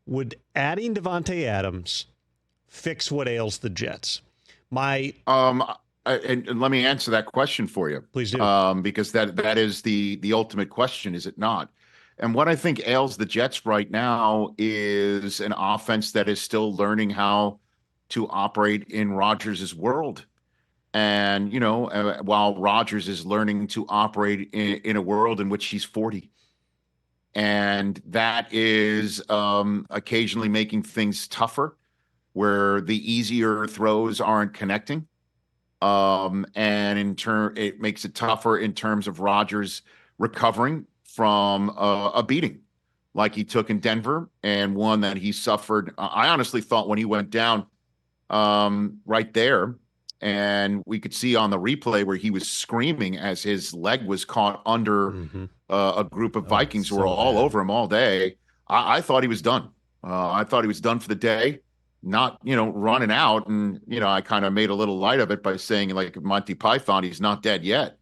Would adding Davante Adams fix what ails the Jets? And let me answer that question for you. Please do. Because that is the ultimate question, is it not? And what I think ails the Jets right now is an offense that is still learning how to operate in Rodgers' world. And, while Rodgers is learning to operate in a world in which he's 40. And that is occasionally making things tougher, where the easier throws aren't connecting. And it makes it tougher in terms of Rodgers recovering from a beating like he took in Denver, and one that he suffered. I honestly thought when he went down right there, and we could see on the replay where he was screaming as his leg was caught under a group of Vikings who were all over him all day. I thought he was done. I thought he was done for the day, not, running out. And, I kind of made a little light of it by saying, like Monty Python, he's not dead yet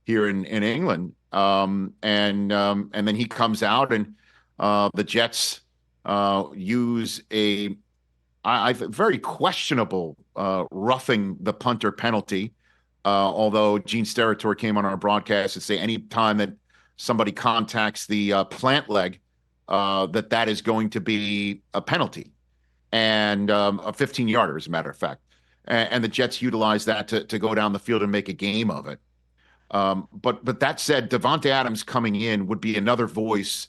here in England. And then he comes out, and the Jets use a very questionable roughing the punter penalty. Although Gene Steratore came on our broadcast to say any time that somebody contacts the plant leg, that is going to be a penalty, and a 15-yarder, as a matter of fact. And the Jets utilize that to go down the field and make a game of it. But that said, Davante Adams coming in would be another voice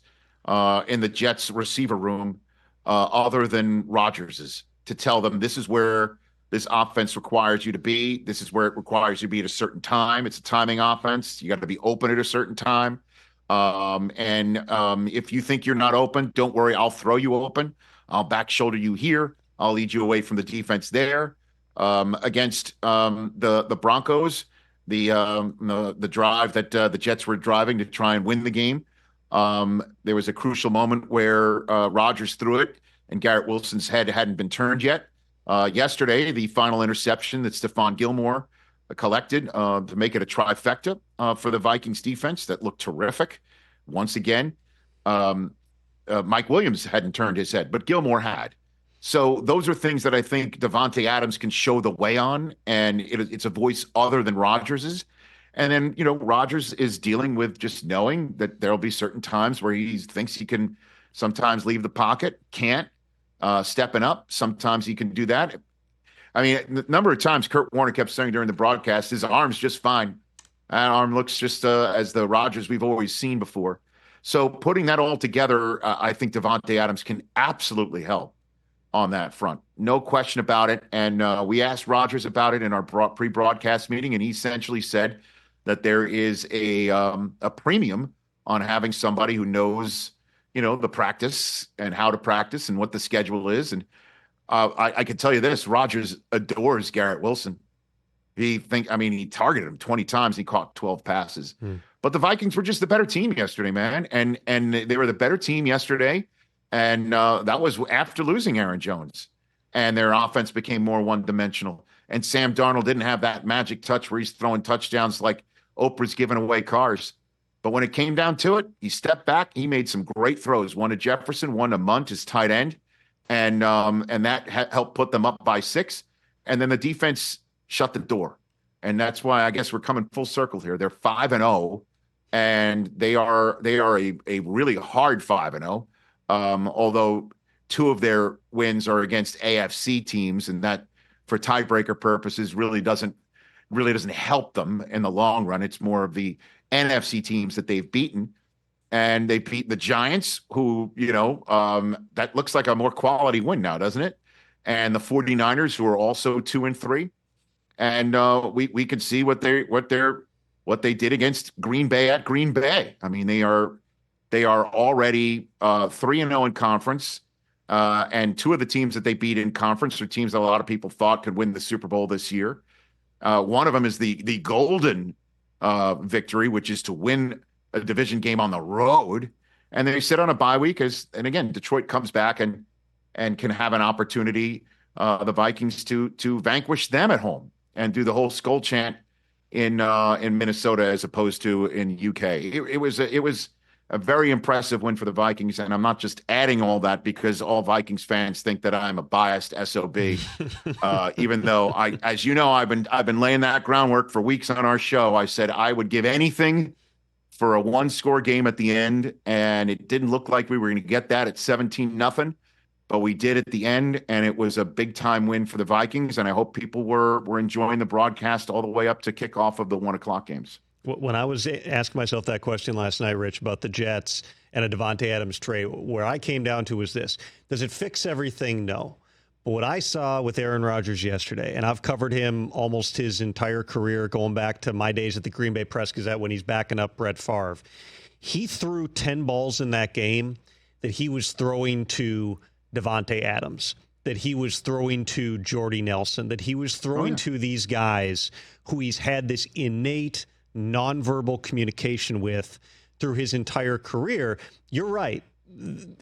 in the Jets receiver room, other than Rodgers's, to tell them this is where this offense requires you to be. This is where it requires you to be at a certain time. It's a timing offense. You got to be open at a certain time. If you think you're not open, don't worry. I'll throw you open. I'll back shoulder you here. I'll lead you away from the defense there. Against the Broncos, the drive that the Jets were driving to try and win the game, there was a crucial moment where Rodgers threw it, and Garrett Wilson's head hadn't been turned yet. Yesterday, the final interception that Stephon Gilmore collected to make it a trifecta for the Vikings defense that looked terrific. Once again, Mike Williams hadn't turned his head, but Gilmore had. So those are things that I think Davante Adams can show the way on, and it's a voice other than Rodgers's. And then, Rodgers is dealing with just knowing that there'll be certain times where he thinks he can sometimes leave the pocket, can't, stepping up. Sometimes he can do that. I mean, the number of times Kurt Warner kept saying during the broadcast, his arm's just fine. That arm looks just as the Rodgers we've always seen before. So putting that all together, I think Davante Adams can absolutely help on that front. No question about it. And we asked Rodgers about it in our pre-broadcast meeting, and he essentially said that there is a premium on having somebody who knows, the practice and how to practice and what the schedule is. And I can tell you this, Rodgers adores Garrett Wilson. He targeted him 20 times. He caught 12 passes. But the Vikings were just the better team yesterday, man. And they were the better team yesterday. And that was after losing Aaron Jones. And their offense became more one-dimensional. And Sam Darnold didn't have that magic touch where he's throwing touchdowns like Oprah's giving away cars. But when it came down to it, he stepped back. He made some great throws. One to Jefferson, one to Munt, his tight end. And that helped put them up by 6. And then the defense shut the door. And that's why I guess we're coming full circle here. They're 5-0, and they are a really hard 5-0. Although 2 of their wins are against AFC teams, and that for tiebreaker purposes really doesn't help them in the long run. It's more of the NFC teams that they've beaten. And they beat the Giants, who, that looks like a more quality win now, doesn't it? And the 49ers, who are also 2-3. And we could see what they did against Green Bay at Green Bay. I mean, they are already 3-0 in conference. And 2 of the teams that they beat in conference are teams that a lot of people thought could win the Super Bowl this year. One of them is the golden victory, which is to win a division game on the road, and they sit on a bye week and again, Detroit comes back and can have an opportunity, the Vikings to vanquish them at home and do the whole skull chant in Minnesota as opposed to in UK. It was a very impressive win for the Vikings. And I'm not just adding all that because all Vikings fans think that I'm a biased SOB. Even though as you know, I've been laying that groundwork for weeks on our show. I said I would give anything for a one-score game at the end, and it didn't look like we were going to get that at 17-0, but we did at the end, and it was a big-time win for the Vikings, and I hope people were enjoying the broadcast all the way up to kickoff of the 1 o'clock games. When I was asking myself that question last night, Rich, about the Jets and a Davante Adams trade, where I came down to was this. Does it fix everything? No. But what I saw with Aaron Rodgers yesterday, and I've covered him almost his entire career, going back to my days at the Green Bay Press Gazette when he's backing up Brett Favre. He threw 10 balls in that game that he was throwing to Davante Adams, that he was throwing to Jordy Nelson, that he was throwing to these guys who he's had this innate nonverbal communication with through his entire career. You're right.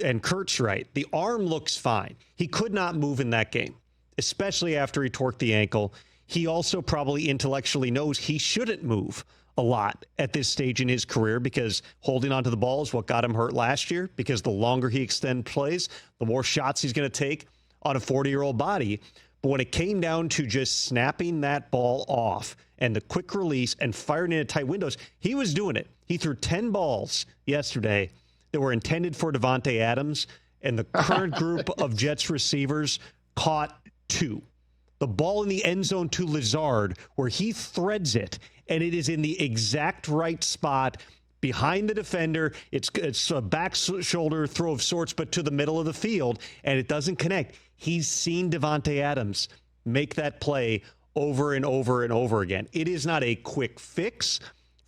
And Kurt's right. The arm looks fine. He could not move in that game, especially after he torqued the ankle. He also probably intellectually knows he shouldn't move a lot at this stage in his career because holding onto the ball is what got him hurt last year, because the longer he extends plays, the more shots he's going to take on a 40-year-old body. But when it came down to just snapping that ball off and the quick release and firing into tight windows, he was doing it. He threw 10 balls yesterday that were intended for Davante Adams, and the current group of Jets receivers caught 2. The ball in the end zone to Lazard, where he threads it, and it is in the exact right spot behind the defender. It's a back shoulder throw of sorts, but to the middle of the field, and it doesn't connect. He's seen Davante Adams make that play over and over and over again. It is not a quick fix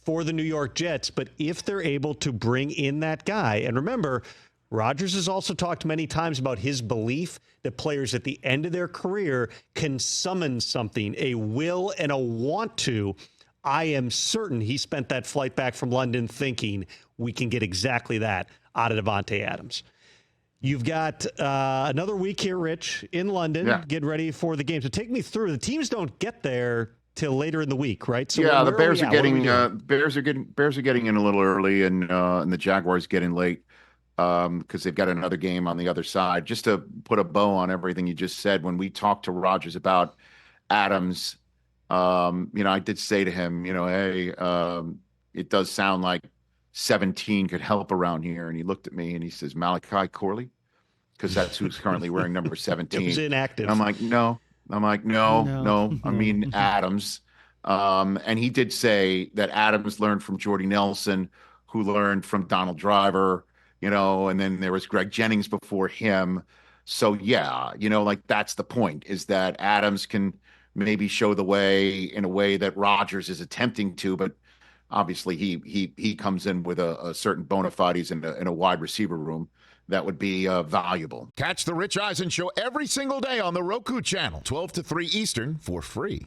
for the New York Jets, but if they're able to bring in that guy, and remember, Rodgers has also talked many times about his belief that players at the end of their career can summon something, a will and a want to. I am certain he spent that flight back from London thinking we can get exactly that out of Davante Adams. You've got another week here, Rich, in London. Get ready for the game. So take me through. The teams don't get there till later in the week, right? So the Bears are getting in a little early, and the Jaguars getting late because they've got another game on the other side. Just to put a bow on everything you just said, when we talked to Rodgers about Adams, I did say to him, hey, it does sound like 17 could help around here. And he looked at me and he says, Malachi Corley, because that's who's currently wearing number 17. It was inactive. And I'm like, no. I mean, Adams. And he did say that Adams learned from Jordy Nelson, who learned from Donald Driver, and then there was Greg Jennings before him. So, that's the point, is that Adams can maybe show the way in a way that Rodgers is attempting to, but obviously he comes in with a certain bona fides in a wide receiver room that would be valuable. Catch the Rich Eisen Show every single day on the Roku Channel, 12 to 3 Eastern, for free.